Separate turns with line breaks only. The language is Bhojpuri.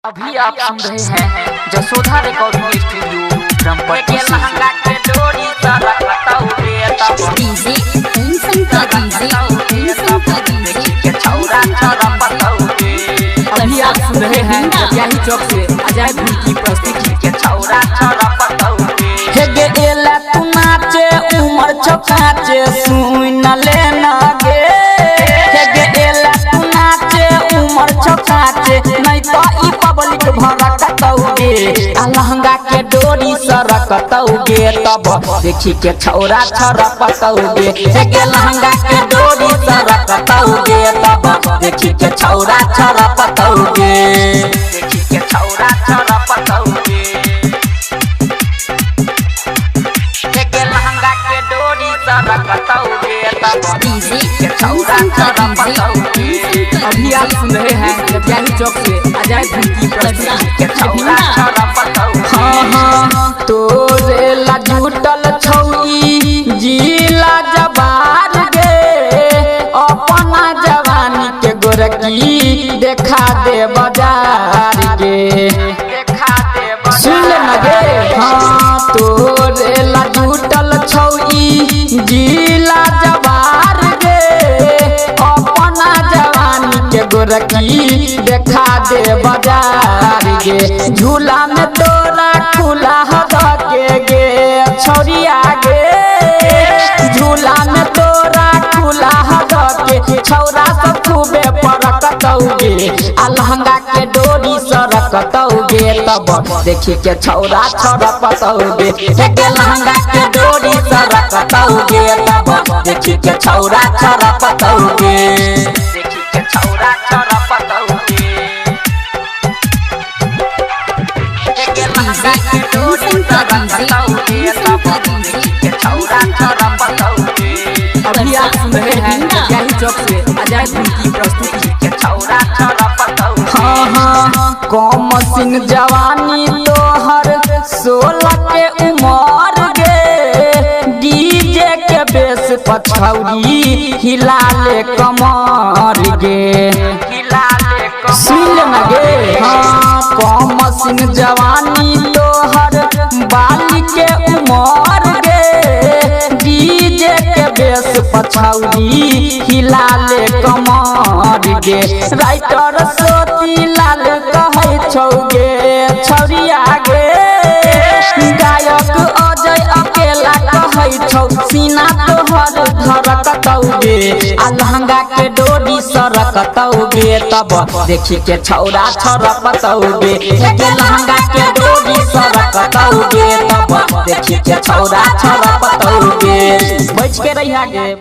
अभी आप सुन रहे हैं जसोधा रिकॉर्डिंग स्टूडियो ब्रह्मपुर लहंगा के डोरी सारा कटाउरे तब
डीजे संका डीजे
के छौरा छौरा पटाउरे।
अभी आप सुन रहे हैं यही चौक से अजय भूल की प्रस्तुति
के छौरा छौरा पटाउरे।
हे गे एला तू नाचे उमर चौकाचे सुन लेना गे। हे गे एला तू नाचे उमर चौकाचे नहीं तो ई पब्लिक भड़कतौगे आ लहंगा के डोरी सरकतौगे तब देखी के छौरा छरपतौगे। हे गे लहंगा के डोरी सरकतौगे तब देखी के छौरा छरपतौगे।
देखी के छौरा छौरा पटाउरे। के लहंगा के डोरी सारा कटाउरे तब
डीजे
के छौरा छौरा पटाउरे।
अभी आप सुन रहे हैं यही चौक से अजय भूल की प्रस्तुति
के छौरा छौरा पटाउरे।
हाँ हाँ तोरे ला जुटल छौई जिला जबार गे अपना जवानी के गोरकी देखा दे बाजार गे।
देखा दे
सुन न गे हाँ तोरे ला जुटल छौई जिला जबार गे अपना जवानी के गोरकी देखा दे बाजार गे। झूला में तोरा खुला हवा के गे छौरिया गे। झूला में तोरा खुला हवा के छौरा सब खूबे परकतौगे आ लहंगा के डोरी सरकतौगे तब देखी के छौरा छरपतौगे। हे गे लहंगा के डोरी सरकतौगे तब देखी के छौरा छरपतौगे।
देखी के छौरा छौरा पटाउरे। के लहंगा के डोरी सारा कटाउरे तब देखी के छौरा छौरा पटाउरे।
अभी आप सुन रहे हैं यही चौक से अजय भूल की प्रस्तुति
के छौरा छौरा पटाउरे।
हाँ हाँ कम सिंह जवानी तोहर 16 के उमर गे डीजे के बेस पछौरी हिला ले कमर गे।
हिला ले
सुन न गे हाँ कम सिंह जवानी तोहर बाली के उमर गे डीजे के बेस पछौरी हिला ले कमर गे। राइटर सोती लाल कहै छौगे छौरिया गे। गायक अजय अकेला कहै छौ सीना तोहर धड़कतौगे आ लहंगा के डोरी सरकतौगे तब देखी के छौरा छरपतौगे। हे गे लहंगा के डोरी सरकतौगे तब देखी के छौरा छरपतौगे। बैठ के रहिया गे।